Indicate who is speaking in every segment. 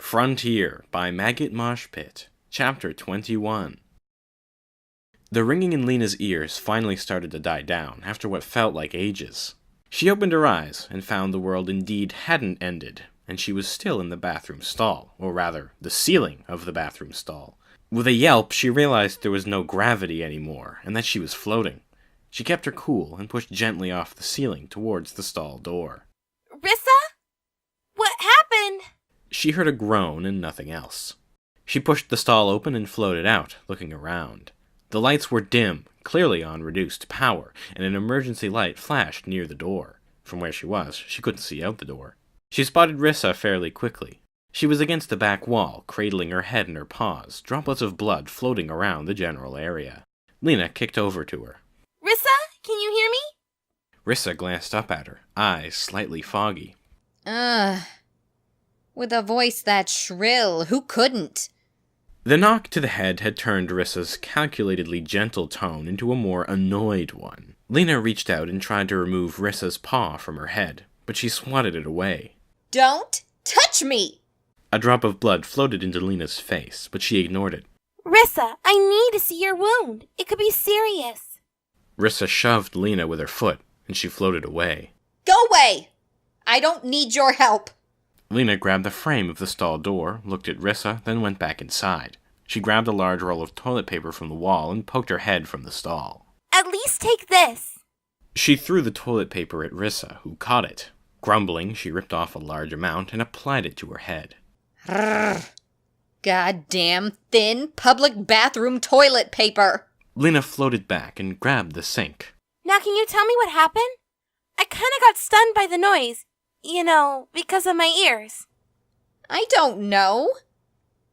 Speaker 1: Frontier by Maggot Mosh Pit, Chapter 21. The ringing in Lena's ears finally started to die down after what felt like ages. She opened her eyes and found the world indeed hadn't ended, and she was still in the bathroom stall, or rather, the ceiling of the bathroom stall. With a yelp, she realized there was no gravity anymore, and that she was floating. She kept her cool and pushed gently off the ceiling towards the stall door.
Speaker 2: Rissa? What happened?
Speaker 1: She heard a groan and nothing else. She pushed the stall open and floated out, looking around. The lights were dim, clearly on reduced power, and an emergency light flashed near the door. From where she was, she couldn't see out the door. She spotted Rissa fairly quickly. She was against the back wall, cradling her head in her paws, droplets of blood floating around the general area. Lena kicked over to her.
Speaker 2: Rissa, can you hear me?
Speaker 1: Rissa glanced up at her, eyes slightly foggy.
Speaker 3: With a voice that shrill, who couldn't?
Speaker 1: The knock to the head had turned Rissa's calculatedly gentle tone into a more annoyed one. Lena reached out and tried to remove Rissa's paw from her head, but she swatted it away.
Speaker 3: Don't touch me!
Speaker 1: A drop of blood floated into Lena's face, but she ignored it.
Speaker 2: Rissa, I need to see your wound. It could be serious.
Speaker 1: Rissa shoved Lena with her foot, and she floated away.
Speaker 3: Go away! I don't need your help.
Speaker 1: Lena grabbed the frame of the stall door, looked at Rissa, then went back inside. She grabbed a large roll of toilet paper from the wall and poked her head from the stall.
Speaker 2: At least take this.
Speaker 1: She threw the toilet paper at Rissa, who caught it. Grumbling, she ripped off a large amount and applied it to her head.
Speaker 3: Goddamn thin public bathroom toilet paper.
Speaker 1: Lena floated back and grabbed the sink.
Speaker 2: Now can you tell me what happened? I kinda got stunned by the noise. Because of my ears.
Speaker 3: I don't know.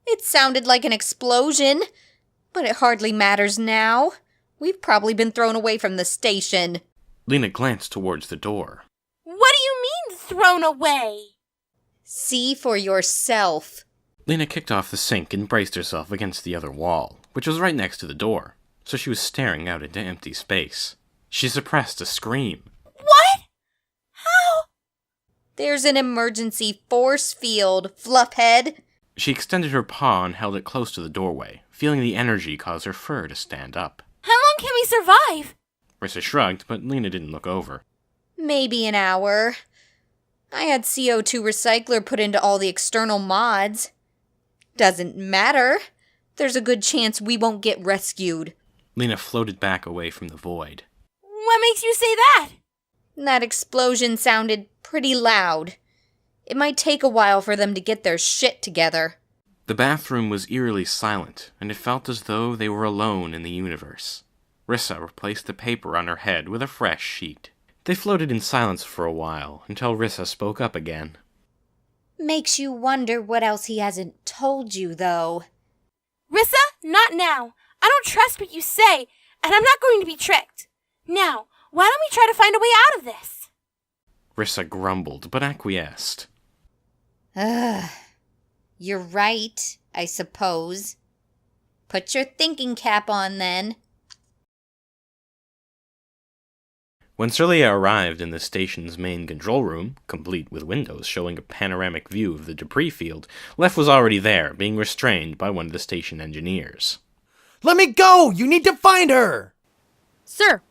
Speaker 3: It sounded like an explosion, but it hardly matters now. We've probably been thrown away from the station.
Speaker 1: Lena glanced towards the door.
Speaker 2: What do you mean, thrown away?
Speaker 3: See for yourself.
Speaker 1: Lena kicked off the sink and braced herself against the other wall, which was right next to the door, so she was staring out into empty space. She suppressed a scream.
Speaker 2: What? How?
Speaker 3: There's an emergency force field, fluffhead.
Speaker 1: She extended her paw and held it close to the doorway, feeling the energy cause her fur to stand up.
Speaker 2: How long can we survive?
Speaker 1: Rissa shrugged, but Lena didn't look over.
Speaker 3: Maybe an hour. I had CO2 recycler put into all the external mods. Doesn't matter. There's a good chance we won't get rescued.
Speaker 1: Lena floated back away from the void.
Speaker 2: What makes you say that?
Speaker 3: That explosion sounded pretty loud. It might take a while for them to get their shit together.
Speaker 1: The bathroom was eerily silent, and it felt as though they were alone in the universe. Rissa replaced the paper on her head with a fresh sheet. They floated in silence for a while, until Rissa spoke up again.
Speaker 3: Makes you wonder what else he hasn't told you, though.
Speaker 2: Rissa, not now. I don't trust what you say, and I'm not going to be tricked. Now, why don't we try to find a way out of this?
Speaker 1: Rissa grumbled, but acquiesced.
Speaker 3: You're right, I suppose. Put your thinking cap on, then.
Speaker 1: When Celia arrived in the station's main control room, complete with windows showing a panoramic view of the debris field, Lef was already there, being restrained by one of the station engineers.
Speaker 4: Let me go! You need to find her!
Speaker 5: Sir,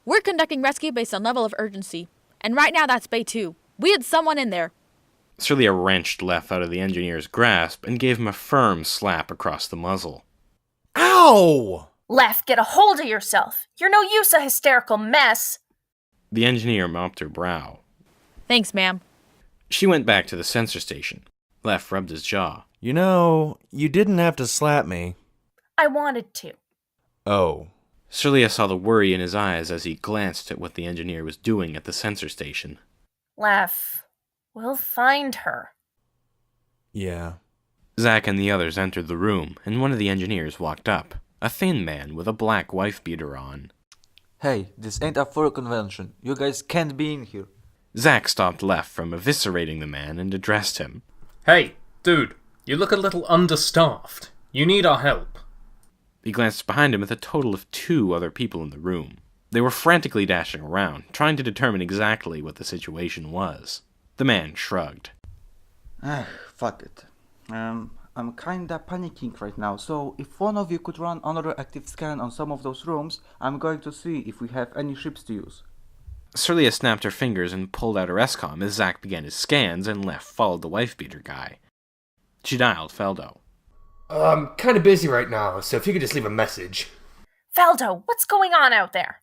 Speaker 5: we're conducting rescue based on level of urgency. And right now that's Bay 2. We had someone in there.
Speaker 1: Celia wrenched Lef out of the engineer's grasp and gave him a firm slap across the muzzle.
Speaker 4: Ow!
Speaker 6: Lef, get a hold of yourself. You're no use a hysterical mess.
Speaker 1: The engineer mopped her brow.
Speaker 5: Thanks, ma'am.
Speaker 1: She went back to the sensor station. Lef rubbed his jaw.
Speaker 4: You didn't have to slap me.
Speaker 6: I wanted to.
Speaker 4: Oh.
Speaker 1: Celia saw the worry in his eyes as he glanced at what the engineer was doing at the sensor station.
Speaker 6: Lef, we'll find her.
Speaker 4: Yeah.
Speaker 1: Zack and the others entered the room, and one of the engineers walked up. A thin man with a black wife-beater on.
Speaker 7: Hey, this ain't a fur convention. You guys can't be in here.
Speaker 1: Zack stopped Lef from eviscerating the man and addressed him.
Speaker 8: Hey, dude, you look a little understaffed. You need our help.
Speaker 1: He glanced behind him at the total of 2 other people in the room. They were frantically dashing around, trying to determine exactly what the situation was. The man shrugged.
Speaker 7: Fuck it. I'm kinda panicking right now, so if one of you could run another active scan on some of those rooms, I'm going to see if we have any ships to use.
Speaker 1: Celia snapped her fingers and pulled out her SCOM as Zack began his scans and left followed the wife-beater guy. She dialed Feldo.
Speaker 9: I'm kinda busy right now, so if you could just leave a message.
Speaker 6: Feldo, what's going on out there?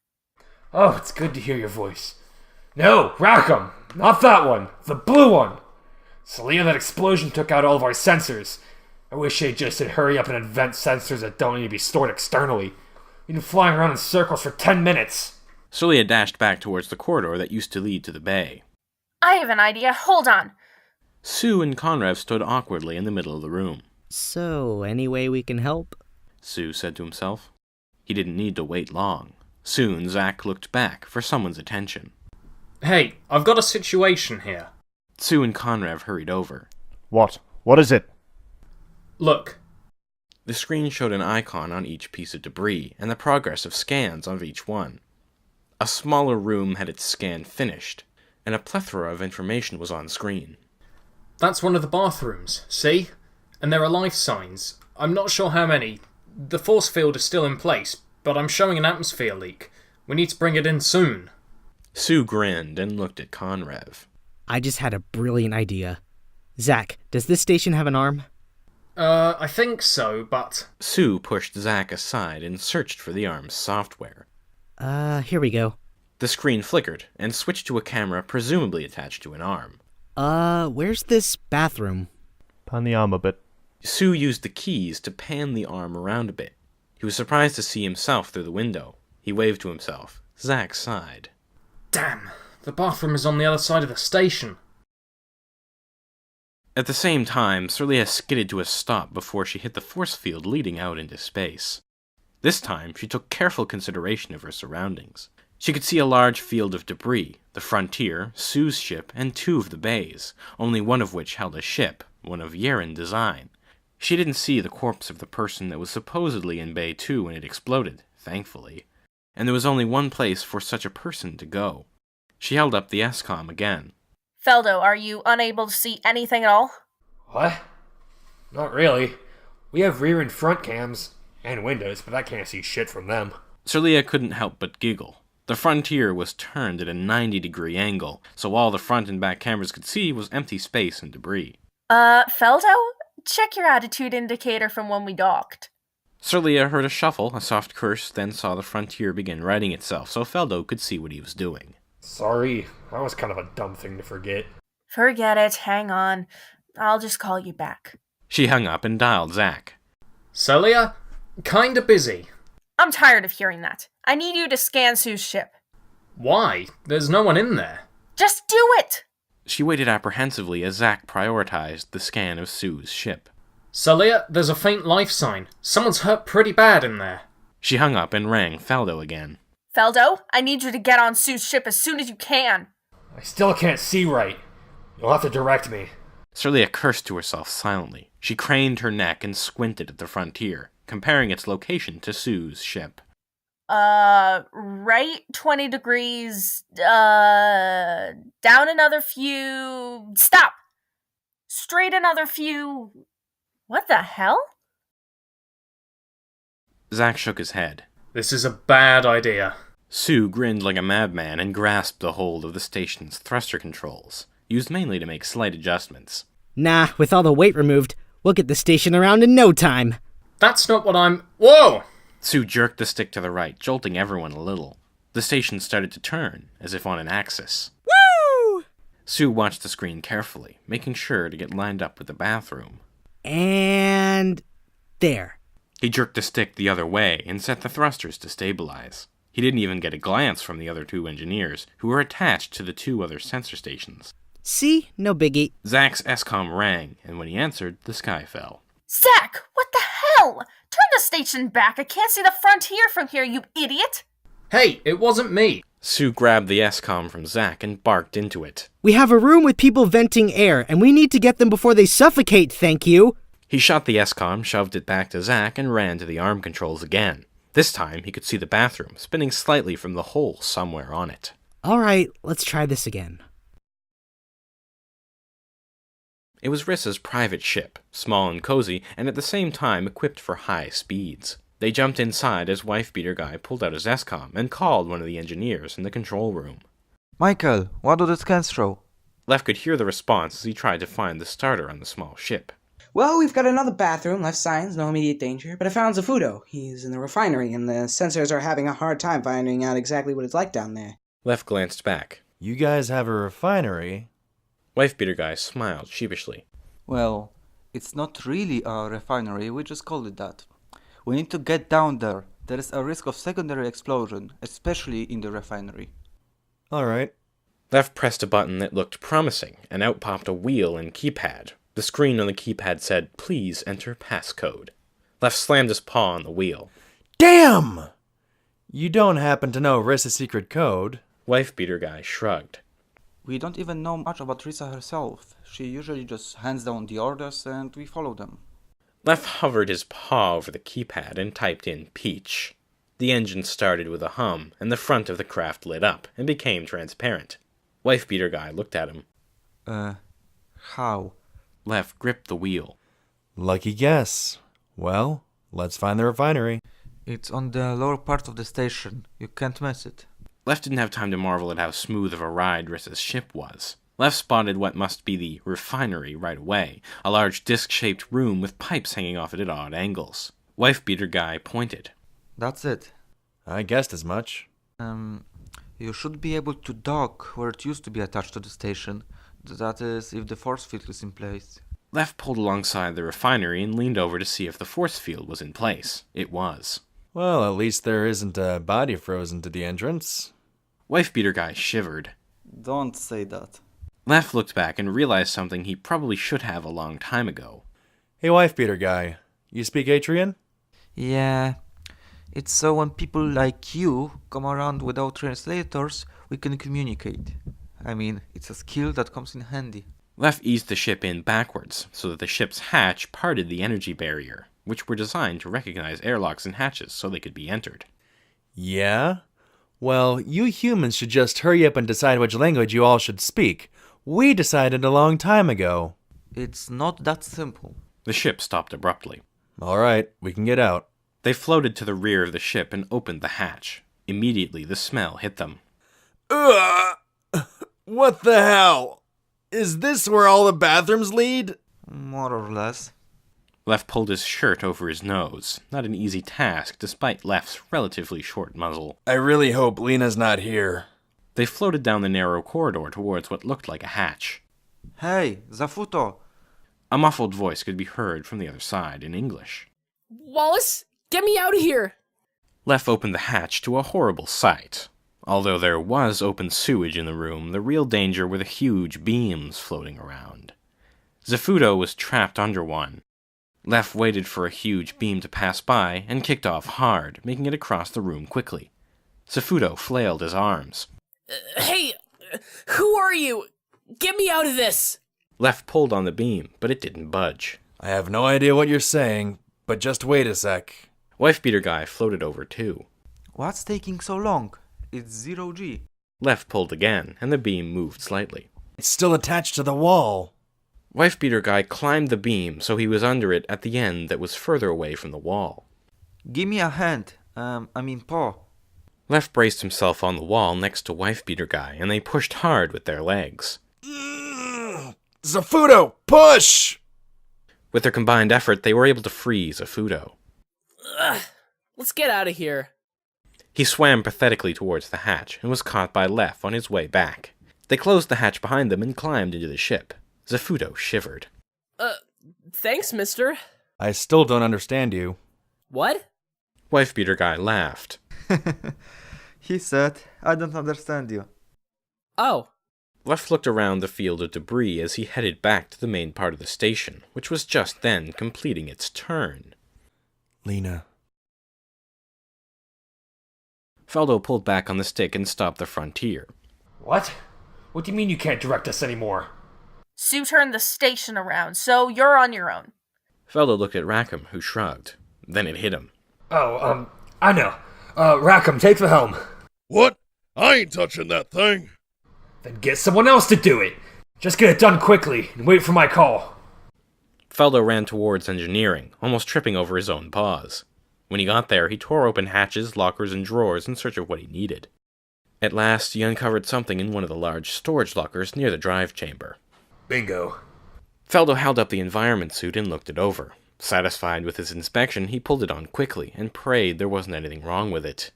Speaker 9: Oh, it's good to hear your voice. No, Rackham! Not that one! The blue one! Celia, that explosion took out all of our sensors. I wish they just said hurry up and invent sensors that don't need to be stored externally. We've been flying around in circles for 10 minutes.
Speaker 1: Celia dashed back towards the corridor that used to lead to the bay.
Speaker 6: I have an idea. Hold on.
Speaker 1: Sue and Conrev stood awkwardly in the middle of the room.
Speaker 10: So, any way we can help?
Speaker 1: Sue said to himself. He didn't need to wait long. Soon, Zack looked back for someone's attention.
Speaker 8: Hey, I've got a situation here.
Speaker 1: Sue and Conrev hurried over.
Speaker 4: What? What is it?
Speaker 8: Look.
Speaker 1: The screen showed an icon on each piece of debris and the progress of scans of each one. A smaller room had its scan finished, and a plethora of information was on screen.
Speaker 8: That's one of the bathrooms, see? And there are life signs. I'm not sure how many. The force field is still in place, but I'm showing an atmosphere leak. We need to bring it in soon.
Speaker 1: Sue grinned and looked at Conrev.
Speaker 10: I just had a brilliant idea. Zack, does this station have an arm?
Speaker 8: I think so, but...
Speaker 1: Sue pushed Zack aside and searched for the arm's software.
Speaker 10: Here we go.
Speaker 1: The screen flickered and switched to a camera presumably attached to an arm.
Speaker 10: Where's this bathroom?
Speaker 4: Pan the arm a bit.
Speaker 1: Sue used the keys to pan the arm around a bit. He was surprised to see himself through the window. He waved to himself. Zack sighed.
Speaker 8: Damn, the bathroom is on the other side of the station.
Speaker 1: At the same time, Celia skidded to a stop before she hit the force field leading out into space. This time, she took careful consideration of her surroundings. She could see a large field of debris, the Frontier, Sue's ship, and two of the bays, only one of which held a ship, one of Yeren design. She didn't see the corpse of the person that was supposedly in Bay 2 when it exploded, thankfully. And there was only one place for such a person to go. She held up the SCOM again.
Speaker 6: Feldo, are you unable to see anything at all?
Speaker 9: What? Not really. We have rear and front cams, and windows, but I can't see shit from them.
Speaker 1: Celia couldn't help but giggle. The Frontier was turned at a 90-degree angle, so all the front and back cameras could see was empty space and debris.
Speaker 6: Feldo? Check your attitude indicator from when we docked.
Speaker 1: Celia heard a shuffle, a soft curse, then saw the Frontier begin righting itself, so Feldo could see what he was doing.
Speaker 9: Sorry, that was kind of a dumb thing to forget.
Speaker 6: Forget it, hang on. I'll just call you back.
Speaker 1: She hung up and dialed Zack.
Speaker 8: Celia? Kinda busy.
Speaker 6: I'm tired of hearing that. I need you to scan Sue's ship.
Speaker 8: Why? There's no one in there.
Speaker 6: Just do it!
Speaker 1: She waited apprehensively as Zack prioritized the scan of Sue's ship.
Speaker 8: Celia, there's a faint life sign. Someone's hurt pretty bad in there.
Speaker 1: She hung up and rang Feldo again.
Speaker 6: Feldo, I need you to get on Sue's ship as soon as you can.
Speaker 9: I still can't see right. You'll have to direct me.
Speaker 1: Celia cursed to herself silently. She craned her neck and squinted at the Frontier, comparing its location to Sue's ship.
Speaker 6: Right 20 degrees, down another few, stop! Straight another few, what the hell?
Speaker 1: Zack shook his head.
Speaker 8: This is a bad idea.
Speaker 1: Sue grinned like a madman and grasped a hold of the station's thruster controls, used mainly to make slight adjustments.
Speaker 10: Nah, with all the weight removed, we'll get the station around in no time.
Speaker 8: That's not what I'm... Whoa!
Speaker 1: Sue jerked the stick to the right, jolting everyone a little. The station started to turn, as if on an axis.
Speaker 10: Woo!
Speaker 1: Sue watched the screen carefully, making sure to get lined up with the bathroom.
Speaker 10: And... there.
Speaker 1: He jerked the stick the other way and set the thrusters to stabilize. He didn't even get a glance from the other two engineers, who were attached to the two other sensor stations.
Speaker 10: See? No biggie.
Speaker 1: Zack's SCOM rang, and when he answered, the sky fell.
Speaker 6: Zack, what the hell? Turn the station back. I can't see the Frontier from here, you idiot.
Speaker 8: Hey, it wasn't me.
Speaker 1: Sue grabbed the SCOM from Zack and barked into it.
Speaker 10: We have a room with people venting air, and we need to get them before they suffocate, thank you.
Speaker 1: He shot the SCOM, shoved it back to Zack, and ran to the arm controls again. This time, he could see the bathroom, spinning slightly from the hole somewhere on it.
Speaker 10: All right, let's try this again.
Speaker 1: It was Rissa's private ship, small and cozy, and at the same time equipped for high speeds. They jumped inside as Wife-Beater Guy pulled out his ESCOM and called one of the engineers in the control room.
Speaker 7: Michael, what do the scans show?
Speaker 1: Left could hear the response as he tried to find the starter on the small ship.
Speaker 11: Well, we've got another bathroom, left signs, no immediate danger, but I found Zafuto. He's in the refinery, and the sensors are having a hard time finding out exactly what it's like down there.
Speaker 1: Left glanced back.
Speaker 12: You guys have a refinery?
Speaker 1: Wife-Beater Guy smiled sheepishly.
Speaker 7: Well, it's not really a refinery, we just called it that. We need to get down there. There is a risk of secondary explosion, especially in the refinery.
Speaker 12: Alright.
Speaker 1: Left pressed a button that looked promising, and out popped a wheel and keypad. The screen on the keypad said, "Please enter passcode." Left slammed his paw on the wheel.
Speaker 12: Damn! You don't happen to know Rissa's secret code?
Speaker 1: Wife-Beater Guy shrugged.
Speaker 7: We don't even know much about Rissa herself. She usually just hands down the orders and we follow them.
Speaker 1: Left hovered his paw over the keypad and typed in Peach. The engine started with a hum, and the front of the craft lit up and became transparent. Wife-Beater Guy looked at him.
Speaker 7: How?
Speaker 1: Left gripped the wheel.
Speaker 12: Lucky guess. Well, let's find the refinery.
Speaker 7: It's on the lower part of the station. You can't miss it.
Speaker 1: Left didn't have time to marvel at how smooth of a ride Rissa's ship was. Left spotted what must be the refinery right away, a large disc-shaped room with pipes hanging off it at odd angles. Wife-Beater Guy pointed.
Speaker 7: That's it.
Speaker 12: I guessed as much.
Speaker 7: You should be able to dock where it used to be attached to the station. That is, if the force field is in place.
Speaker 1: Left pulled alongside the refinery and leaned over to see if the force field was in place. It was.
Speaker 12: Well, at least there isn't a body frozen to the entrance.
Speaker 1: Wife-Beater Guy shivered.
Speaker 7: Don't say that.
Speaker 1: Left looked back and realized something he probably should have a long time ago.
Speaker 12: Hey, Wife-Beater Guy. You speak Atrian?
Speaker 7: Yeah. It's so when people like you come around without translators, we can communicate. I mean, it's a skill that comes in handy.
Speaker 1: Left eased the ship in backwards, so that the ship's hatch parted the energy barrier, which were designed to recognize airlocks and hatches so they could be entered.
Speaker 12: Yeah? Well, you humans should just hurry up and decide which language you all should speak. We decided a long time ago.
Speaker 7: It's not that simple.
Speaker 1: The ship stopped abruptly.
Speaker 12: Alright, we can get out.
Speaker 1: They floated to the rear of the ship and opened the hatch. Immediately, the smell hit them.
Speaker 12: Ugh! What the hell? Is this where all the bathrooms lead?
Speaker 7: More or less.
Speaker 1: Left pulled his shirt over his nose. Not an easy task, despite Left's relatively short muzzle.
Speaker 12: I really hope Lena's not here.
Speaker 1: They floated down the narrow corridor towards what looked like a hatch.
Speaker 7: Hey, Zafuto!
Speaker 1: A muffled voice could be heard from the other side in English.
Speaker 13: Wallace, get me out of here!
Speaker 1: Left opened the hatch to a horrible sight. Although there was open sewage in the room, the real danger were the huge beams floating around. Zafuto was trapped under one. Left waited for a huge beam to pass by and kicked off hard, making it across the room quickly. Zafuto flailed his arms.
Speaker 13: Hey, who are you? Get me out of this!
Speaker 1: Left pulled on the beam, but it didn't budge.
Speaker 12: I have no idea what you're saying, but just wait a sec.
Speaker 1: Wife-Beater Guy floated over too.
Speaker 7: What's taking so long? It's 0G.
Speaker 1: Left pulled again, and the beam moved slightly.
Speaker 12: It's still attached to the wall.
Speaker 1: Wife-Beater Guy climbed the beam so he was under it at the end that was further away from the wall.
Speaker 7: Give me a hand. Paw.
Speaker 1: Left braced himself on the wall next to Wife-Beater Guy, and they pushed hard with their legs.
Speaker 12: Zafuto, push!
Speaker 1: With their combined effort, they were able to free Zafuto.
Speaker 13: Let's get out of here.
Speaker 1: He swam pathetically towards the hatch and was caught by Left on his way back. They closed the hatch behind them and climbed into the ship. Zafuto shivered.
Speaker 13: Thanks, mister.
Speaker 12: I still don't understand you.
Speaker 13: What?
Speaker 1: Wife-Beater Guy laughed.
Speaker 7: He said, I don't understand you.
Speaker 13: Oh.
Speaker 1: Left looked around the field of debris as he headed back to the main part of the station, which was just then completing its turn.
Speaker 12: Lena.
Speaker 1: Feldo pulled back on the stick and stopped the frontier.
Speaker 9: What? What do you mean you can't direct us anymore?
Speaker 6: Sue turned the station around, so you're on your own.
Speaker 1: Feldo looked at Rackham, who shrugged. Then it hit him.
Speaker 9: Oh, I know. Rackham, take the helm.
Speaker 14: What? I ain't touching that thing.
Speaker 9: Then get someone else to do it. Just get it done quickly and wait for my call.
Speaker 1: Feldo ran towards engineering, almost tripping over his own paws. When he got there, he tore open hatches, lockers, and drawers in search of what he needed. At last, he uncovered something in one of the large storage lockers near the drive chamber.
Speaker 9: Bingo.
Speaker 1: Feldo held up the environment suit and looked it over. Satisfied with his inspection, he pulled it on quickly and prayed there wasn't anything wrong with it.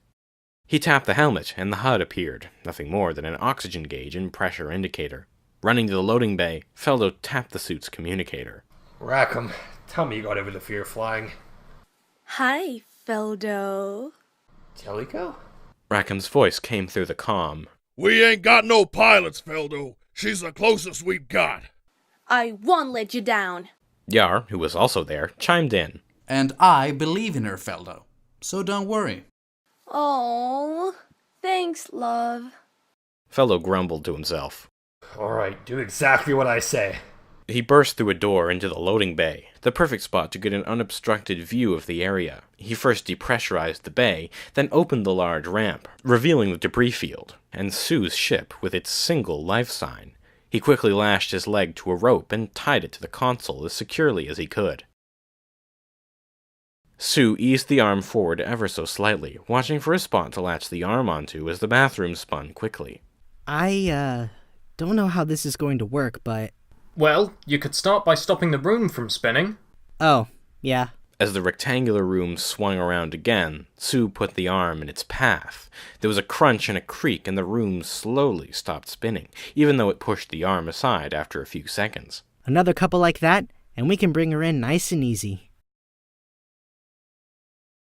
Speaker 1: He tapped the helmet, and the HUD appeared, nothing more than an oxygen gauge and pressure indicator. Running to the loading bay, Feldo tapped the suit's communicator.
Speaker 9: Rackham, tell me you got over the fear of flying.
Speaker 15: Hi, Feldo.
Speaker 9: Jellico?
Speaker 1: Rackham's voice came through the comm.
Speaker 14: We ain't got no pilots, Feldo. She's the closest we've got.
Speaker 15: I won't let you down.
Speaker 1: Yar, who was also there, chimed in.
Speaker 16: And I believe in her, Feldo. So don't worry.
Speaker 15: Oh, thanks, love.
Speaker 1: Feldo grumbled to himself.
Speaker 9: Alright, do exactly what I say.
Speaker 1: He burst through a door into the loading bay, the perfect spot to get an unobstructed view of the area. He first depressurized the bay, then opened the large ramp, revealing the debris field, and Sue's ship with its single life sign. He quickly lashed his leg to a rope and tied it to the console as securely as he could. Sue eased the arm forward ever so slightly, watching for a spot to latch the arm onto as the bathroom spun quickly.
Speaker 10: I don't know how this is going to work, but...
Speaker 8: Well, you could start by stopping the room from spinning.
Speaker 10: Oh, yeah.
Speaker 1: As the rectangular room swung around again, Sue put the arm in its path. There was a crunch and a creak, and the room slowly stopped spinning, even though it pushed the arm aside after a few seconds.
Speaker 10: Another couple like that, and we can bring her in nice and easy.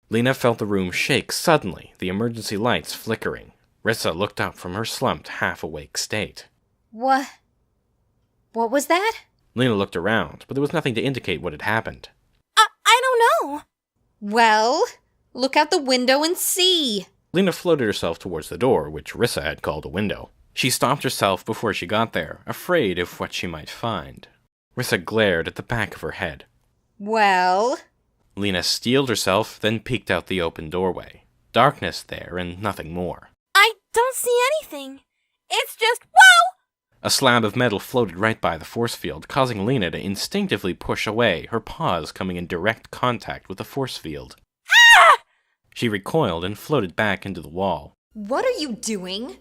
Speaker 1: Lena felt the room shake suddenly, the emergency lights flickering. Rissa looked up from her slumped, half-awake state.
Speaker 3: What was that?
Speaker 1: Lena looked around, but there was nothing to indicate what had happened.
Speaker 2: I don't know.
Speaker 3: Well, look out the window and see.
Speaker 1: Lena floated herself towards the door, which Rissa had called a window. She stopped herself before she got there, afraid of what she might find. Rissa glared at the back of her head.
Speaker 3: Well?
Speaker 1: Lena steeled herself, then peeked out the open doorway. Darkness there and nothing more.
Speaker 2: I don't see anything. It's just, whoa!
Speaker 1: A slab of metal floated right by the force field, causing Lena to instinctively push away, her paws coming in direct contact with the force field.
Speaker 2: Ah!
Speaker 1: She recoiled and floated back into the wall.
Speaker 3: What are you doing?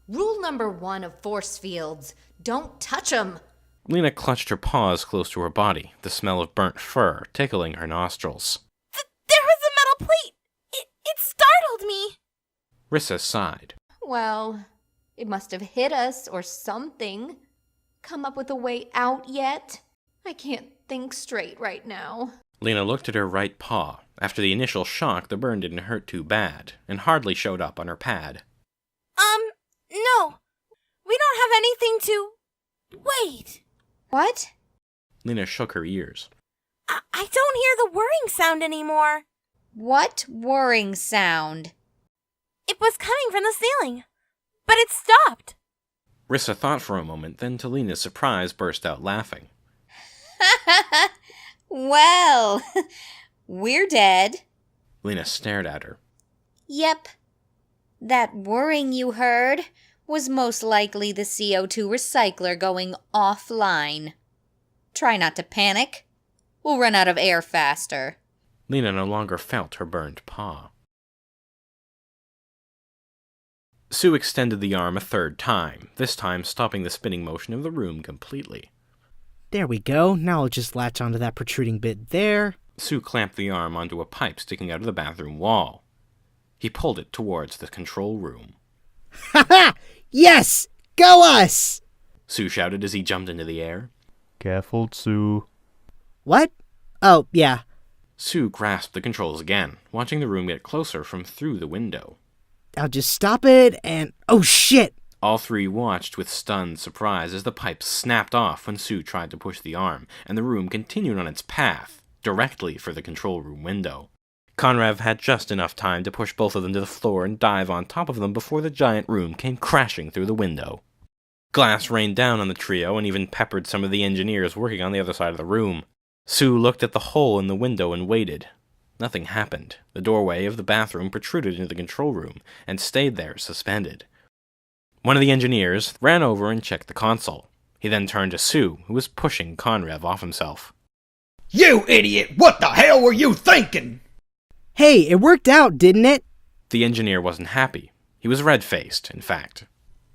Speaker 3: Rule number 1 of force fields, don't touch them.
Speaker 1: Lena clutched her paws close to her body, the smell of burnt fur tickling her nostrils.
Speaker 2: There was a metal plate! It startled me!
Speaker 1: Rissa sighed.
Speaker 3: Well, it must have hit us or something. Come up with a way out yet? I can't think straight right now.
Speaker 1: Lena looked at her right paw. After the initial shock, the burn didn't hurt too bad, and hardly showed up on her pad.
Speaker 2: No. We don't have anything to... Wait.
Speaker 3: What?
Speaker 1: Lena shook her ears.
Speaker 2: I don't hear the whirring sound anymore.
Speaker 3: What whirring sound?
Speaker 2: It was coming from the ceiling, but it stopped.
Speaker 1: Rissa thought for a moment, then to Lena's surprise burst out laughing.
Speaker 3: Well, we're dead.
Speaker 1: Lena stared at her.
Speaker 3: Yep. That whirring you heard was most likely the CO2 recycler going offline. Try not to panic. We'll run out of air faster.
Speaker 1: Lena no longer felt her burned paw. Sue extended the arm a third time, this time stopping the spinning motion of the room completely.
Speaker 10: There we go. Now I'll just latch onto that protruding bit there.
Speaker 1: Sue clamped the arm onto a pipe sticking out of the bathroom wall. He pulled it towards the control room.
Speaker 10: Ha ha! Yes! Go us!
Speaker 1: Sue shouted as he jumped into the air.
Speaker 4: Careful, Sue.
Speaker 10: What? Oh, yeah.
Speaker 1: Sue grasped the controls again, watching the room get closer from through the window.
Speaker 10: I'll just stop it and... Oh, shit!
Speaker 1: All three watched with stunned surprise as the pipe snapped off when Sue tried to push the arm, and the room continued on its path, directly for the control room window. Conrav had just enough time to push both of them to the floor and dive on top of them before the giant room came crashing through the window. Glass rained down on the trio and even peppered some of the engineers working on the other side of the room. Sue looked at the hole in the window and waited. Nothing happened. The doorway of the bathroom protruded into the control room and stayed there, suspended. One of the engineers ran over and checked the console. He then turned to Sue, who was pushing Conrav off himself.
Speaker 17: You idiot! What the hell were you thinking?
Speaker 10: Hey, it worked out, didn't it?
Speaker 1: The engineer wasn't happy. He was red-faced, in fact.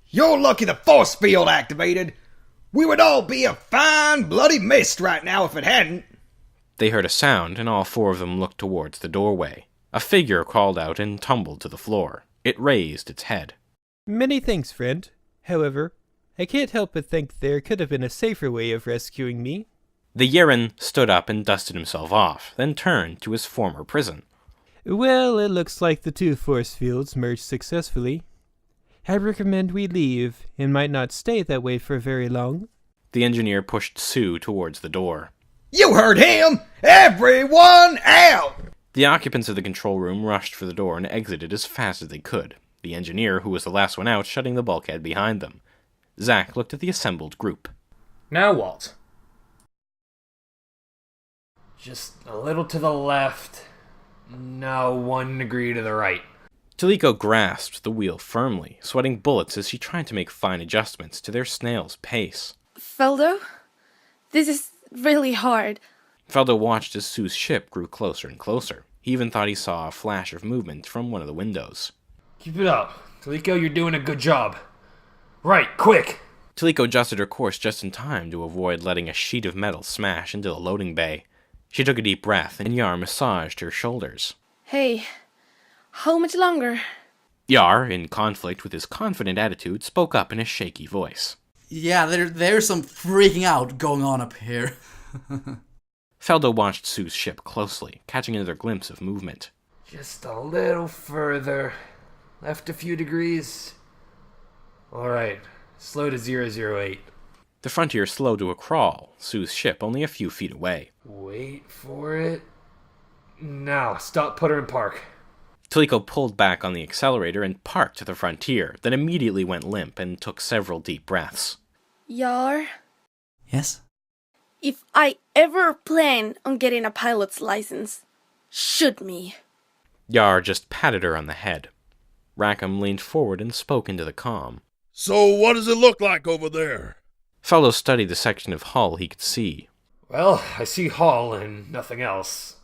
Speaker 17: You're lucky the force field activated. We would all be a fine, bloody mist right now if it hadn't.
Speaker 1: They heard a sound, and all four of them looked towards the doorway. A figure crawled out and tumbled to the floor. It raised its head.
Speaker 18: Many thanks, friend. However, I can't help but think there could have been a safer way of rescuing me.
Speaker 1: The Yeren stood up and dusted himself off, then turned to his former prison.
Speaker 18: Well, it looks like the two force fields merged successfully. I recommend we leave, and might not stay that way for very long.
Speaker 1: The engineer pushed Sue towards the door.
Speaker 17: You heard him! Everyone out!
Speaker 1: The occupants of the control room rushed for the door and exited as fast as they could, the engineer, who was the last one out, shutting the bulkhead behind them. Zack looked at the assembled group.
Speaker 8: Now what?
Speaker 9: Just a little to the left. Now 1 degree to the right.
Speaker 1: Taliko grasped the wheel firmly, sweating bullets as she tried to make fine adjustments to their snail's pace.
Speaker 15: Feldo? This is really hard.
Speaker 1: Feldo watched as Sue's ship grew closer and closer. He even thought he saw a flash of movement from one of the windows.
Speaker 9: Keep it up. Taliko, you're doing a good job. Right, quick!
Speaker 1: Taliko adjusted her course just in time to avoid letting a sheet of metal smash into the loading bay. She took a deep breath, and Yar massaged her shoulders.
Speaker 15: Hey, how much longer?
Speaker 1: Yar, in conflict with his confident attitude, spoke up in a shaky voice.
Speaker 16: Yeah, there's some freaking out going on up here.
Speaker 1: Feldo watched Sue's ship closely, catching another glimpse of movement.
Speaker 9: Just a little further. Left a few degrees. Alright, slow to 008.
Speaker 1: The Frontier slowed to a crawl, Sue's ship only a few feet away.
Speaker 9: Wait for it. Now, stop, put her in park.
Speaker 1: Taliko pulled back on the accelerator and parked to the Frontier, then immediately went limp and took several deep breaths.
Speaker 15: Yar?
Speaker 16: Yes?
Speaker 15: If I ever plan on getting a pilot's license, shoot me.
Speaker 1: Yar just patted her on the head. Rackham leaned forward and spoke into the comm.
Speaker 14: So what does it look like over there?
Speaker 1: Fellow studied the section of hull he could see.
Speaker 9: Well, I see hull and nothing else.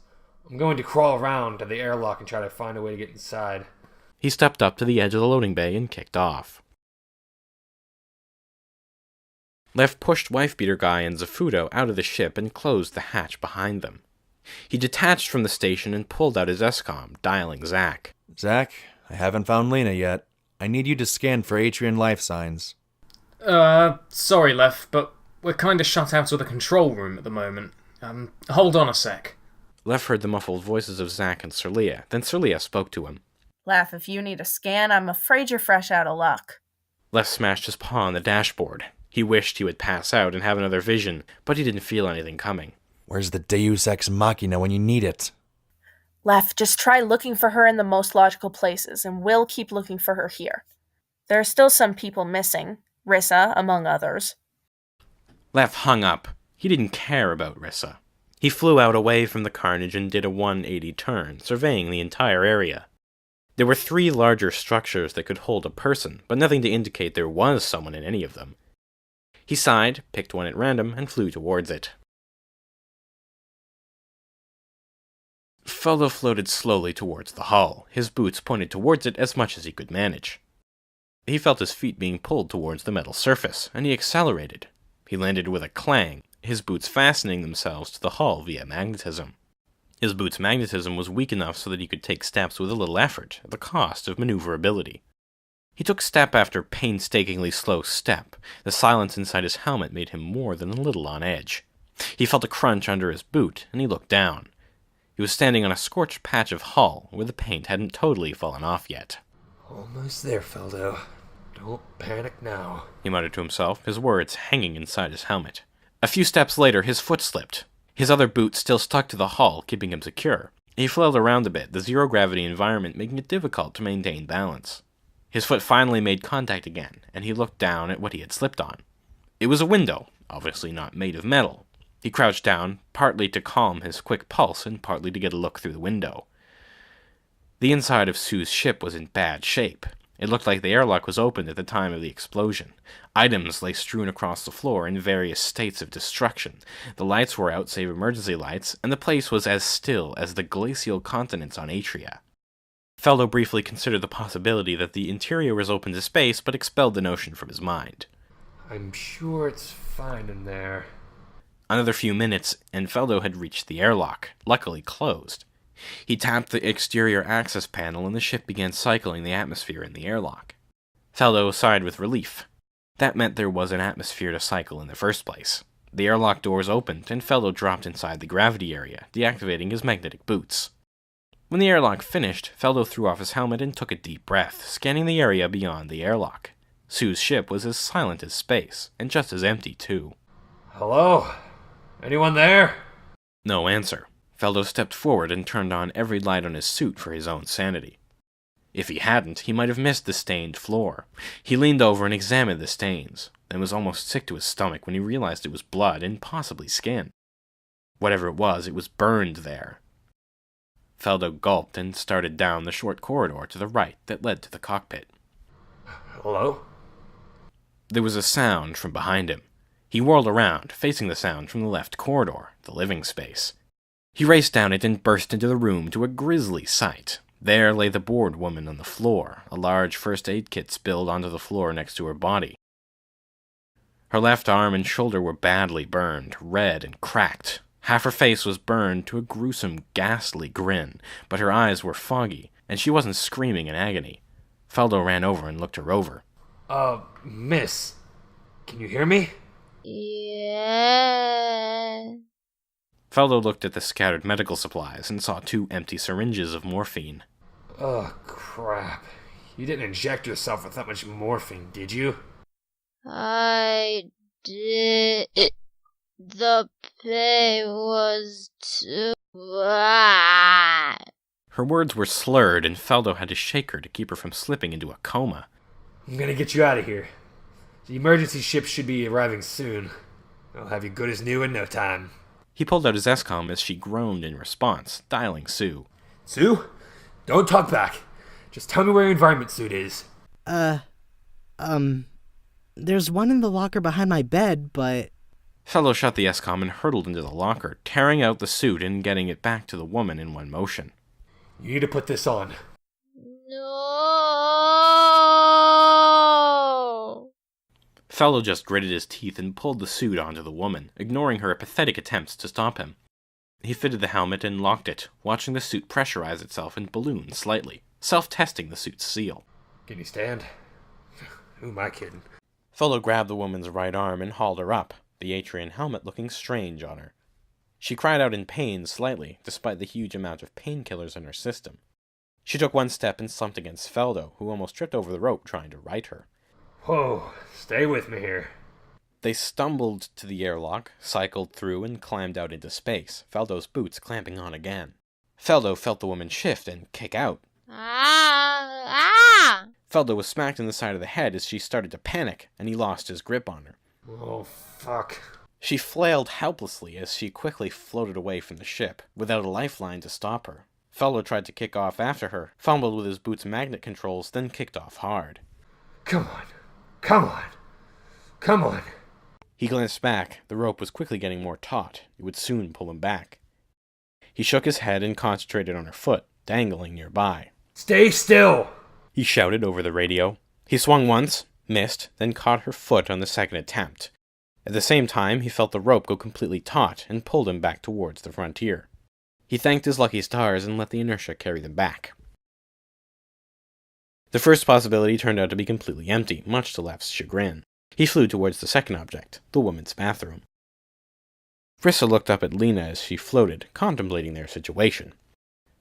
Speaker 9: I'm going to crawl around to the airlock and try to find a way to get inside.
Speaker 1: He stepped up to the edge of the loading bay and kicked off. Lev pushed wife-beater Guy and Zafuto out of the ship and closed the hatch behind them. He detached from the station and pulled out his SCOM, dialing Zack.
Speaker 12: Zack, I haven't found Lena yet. I need you to scan for Atrian life signs.
Speaker 8: Sorry, Lev, but we're kinda shut out of the control room at the moment. Hold on a sec.
Speaker 1: Lev heard the muffled voices of Zack and Serlia, then Serlia spoke to him.
Speaker 6: Laugh, if you need a scan, I'm afraid you're fresh out of luck.
Speaker 1: Lev smashed his paw on the dashboard. He wished he would pass out and have another vision, but he didn't feel anything coming.
Speaker 12: Where's the Deus Ex Machina when you need it?
Speaker 6: Laugh, just try looking for her in the most logical places, and we'll keep looking for her here. There are still some people missing, Rissa, among others.
Speaker 1: Lev hung up. He didn't care about Rissa. He flew out away from the carnage and did a 180 turn, surveying the entire area. There were 3 larger structures that could hold a person, but nothing to indicate there was someone in any of them. He sighed, picked one at random, and flew towards it. Fellow floated slowly towards the hull, his boots pointed towards it as much as he could manage. He felt his feet being pulled towards the metal surface, and he accelerated. He landed with a clang, his boots fastening themselves to the hull via magnetism. His boots' magnetism was weak enough so that he could take steps with a little effort, at the cost of maneuverability. He took step after painstakingly slow step. The silence inside his helmet made him more than a little on edge. He felt a crunch under his boot, and he looked down. He was standing on a scorched patch of hull, where the paint hadn't totally fallen off yet.
Speaker 9: Almost there, Feldo. Don't panic now,
Speaker 1: he muttered to himself, his words hanging inside his helmet. A few steps later, his foot slipped. His other boot still stuck to the hull, keeping him secure. He flailed around a bit, the zero-gravity environment making it difficult to maintain balance. His foot finally made contact again, and he looked down at what he had slipped on. It was a window, obviously not made of metal. He crouched down, partly to calm his quick pulse and partly to get a look through the window. The inside of Sue's ship was in bad shape. It looked like the airlock was opened at the time of the explosion. Items lay strewn across the floor in various states of destruction. The lights were out save emergency lights, and the place was as still as the glacial continents on Atria. Feldo briefly considered the possibility that the interior was open to space, but expelled the notion from his mind.
Speaker 9: I'm sure it's fine in there.
Speaker 1: Another few minutes, and Feldo had reached the airlock, luckily closed. He tapped the exterior access panel and the ship began cycling the atmosphere in the airlock. Feldo sighed with relief. That meant there was an atmosphere to cycle in the first place. The airlock doors opened, and Feldo dropped inside the gravity area, deactivating his magnetic boots. When the airlock finished, Feldo threw off his helmet and took a deep breath, scanning the area beyond the airlock. Sue's ship was as silent as space, and just as empty, too.
Speaker 9: Hello? Anyone there?
Speaker 1: No answer. Feldo stepped forward and turned on every light on his suit for his own sanity. If he hadn't, he might have missed the stained floor. He leaned over and examined the stains, then was almost sick to his stomach when he realized it was blood and possibly skin. Whatever it was burned there. Feldo gulped and started down the short corridor to the right that led to the cockpit.
Speaker 9: Hello?
Speaker 1: There was a sound from behind him. He whirled around, facing the sound from the left corridor, the living space. He raced down it and burst into the room to a grisly sight. There lay the bored woman on the floor, a large first aid kit spilled onto the floor next to her body. Her left arm and shoulder were badly burned, red and cracked. Half her face was burned to a gruesome, ghastly grin, but her eyes were foggy, and she wasn't screaming in agony. Feldo ran over and looked her over.
Speaker 9: Miss, can you hear me?
Speaker 3: Yeah.
Speaker 1: Feldo looked at the scattered medical supplies and saw 2 empty syringes of morphine.
Speaker 9: Oh, crap. You didn't inject yourself with that much morphine, did you?
Speaker 3: I did. The pain was too bad.
Speaker 1: Her words were slurred, and Feldo had to shake her to keep her from slipping into a coma.
Speaker 9: I'm gonna get you out of here. The emergency ship should be arriving soon. I'll have you good as new in no time.
Speaker 1: He pulled out his SCOM as she groaned in response, dialing Sue.
Speaker 9: Sue? Don't talk back. Just tell me where your environment suit is.
Speaker 10: There's one in the locker behind my bed, but...
Speaker 1: Feldo shut the SCOM and hurtled into the locker, tearing out the suit and getting it back to the woman in one motion.
Speaker 9: You need to put this on.
Speaker 3: No.
Speaker 1: Feldo just gritted his teeth and pulled the suit onto the woman, ignoring her pathetic attempts to stop him. He fitted the helmet and locked it, watching the suit pressurize itself and balloon slightly, self-testing the suit's seal.
Speaker 9: Can you stand? Who am I kidding?
Speaker 1: Feldo grabbed the woman's right arm and hauled her up, the Atrian helmet looking strange on her. She cried out in pain slightly, despite the huge amount of painkillers in her system. She took one step and slumped against Feldo, who almost tripped over the rope trying to right her.
Speaker 9: Whoa, stay with me here.
Speaker 1: They stumbled to the airlock, cycled through, and climbed out into space, Feldo's boots clamping on again. Feldo felt the woman shift and kick out. Feldo was smacked in the side of the head as she started to panic, and he lost his grip on her.
Speaker 9: Oh, fuck.
Speaker 1: She flailed helplessly as she quickly floated away from the ship, without a lifeline to stop her. Feldo tried to kick off after her, fumbled with his boot's magnet controls, then kicked off hard.
Speaker 9: Come on. Come on. Come on.
Speaker 1: He glanced back. The rope was quickly getting more taut. It would soon pull him back. He shook his head and concentrated on her foot, dangling nearby.
Speaker 9: Stay still!
Speaker 1: He shouted over the radio. He swung once, missed, then caught her foot on the second attempt. At the same time, he felt the rope go completely taut and pulled him back towards the frontier. He thanked his lucky stars and let the inertia carry them back. The first possibility turned out to be completely empty, much to Left's chagrin. He flew towards the second object, the woman's bathroom. Rissa looked up at Lena as she floated, contemplating their situation.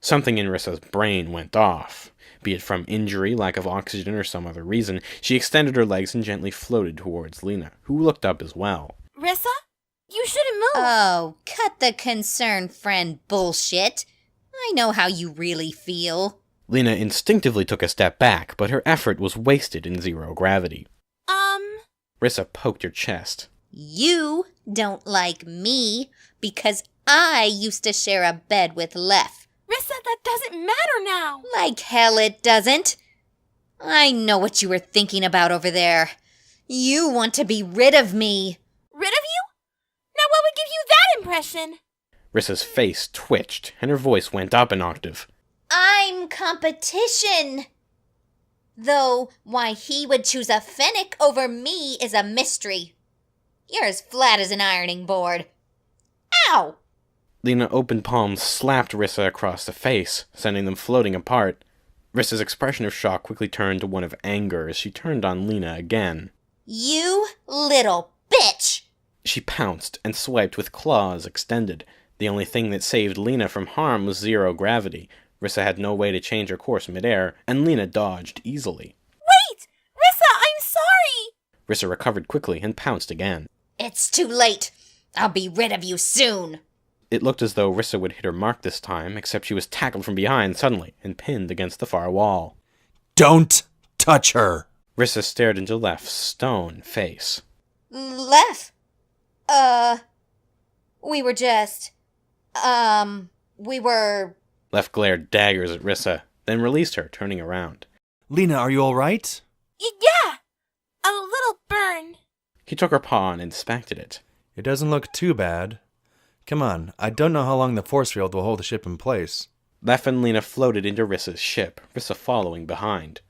Speaker 1: Something in Rissa's brain went off. Be it from injury, lack of oxygen, or some other reason, she extended her legs and gently floated towards Lena, who looked up as well.
Speaker 2: Rissa? You shouldn't move!
Speaker 3: Oh, cut the concern friend bullshit. I know how you really feel.
Speaker 1: Lena instinctively took a step back, but her effort was wasted in zero gravity. Rissa poked her chest.
Speaker 3: You don't like me because I used to share a bed with Lef.
Speaker 2: Rissa, that doesn't matter now!
Speaker 3: Like hell it doesn't. I know what you were thinking about over there. You want to be rid of me.
Speaker 2: Rid of you? Now what would give you that impression?
Speaker 1: Rissa's face twitched, and her voice went up an octave.
Speaker 3: I'm competition. Though why he would choose a fennec over me is a mystery. You're as flat as an ironing board. Ow!
Speaker 1: Lena open palms slapped Rissa across the face, sending them floating apart. Rissa's expression of shock quickly turned to one of anger as she turned on Lena again.
Speaker 3: You little bitch!
Speaker 1: She pounced and swiped with claws extended. The only thing that saved Lena from harm was zero gravity. Rissa had no way to change her course midair, and Lena dodged easily.
Speaker 2: Wait! Rissa, I'm sorry!
Speaker 1: Rissa recovered quickly and pounced again.
Speaker 3: It's too late. I'll be rid of you soon.
Speaker 1: It looked as though Rissa would hit her mark this time, except she was tackled from behind suddenly and pinned against the far wall.
Speaker 12: Don't touch her!
Speaker 1: Rissa stared into Leph's stone face.
Speaker 3: Leph? We were...
Speaker 1: Leph glared daggers at Rissa, then released her, turning around.
Speaker 12: Lena, are you all right?
Speaker 2: Yeah! A little burn.
Speaker 1: He took her paw and inspected it.
Speaker 12: It doesn't look too bad. Come on, I don't know how long the force field will hold the ship in place.
Speaker 1: Leph and Lena floated into Rissa's ship, Rissa following behind.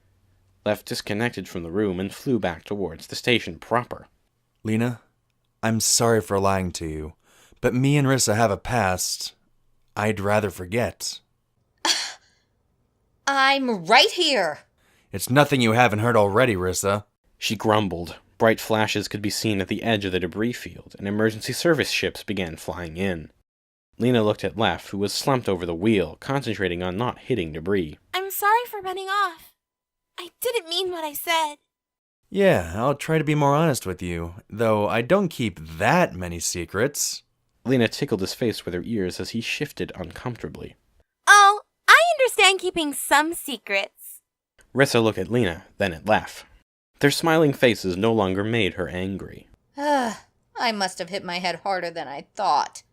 Speaker 1: Leph disconnected from the room and flew back towards the station proper.
Speaker 12: Lena, I'm sorry for lying to you, but me and Rissa have a past I'd rather forget.
Speaker 3: I'm right here.
Speaker 12: It's nothing you haven't heard already, Rissa.
Speaker 1: She grumbled. Bright flashes could be seen at the edge of the debris field, and emergency service ships began flying in. Lena looked at Leph, who was slumped over the wheel, concentrating on not hitting debris.
Speaker 2: I'm sorry for running off. I didn't mean what I said.
Speaker 12: Yeah, I'll try to be more honest with you, though I don't keep that many secrets.
Speaker 1: Lena tickled his face with her ears as he shifted uncomfortably.
Speaker 2: Oh, I understand keeping some secrets.
Speaker 1: Rissa looked at Lena, then at Leph. Their smiling faces no longer made her angry.
Speaker 3: I must have hit my head harder than I thought.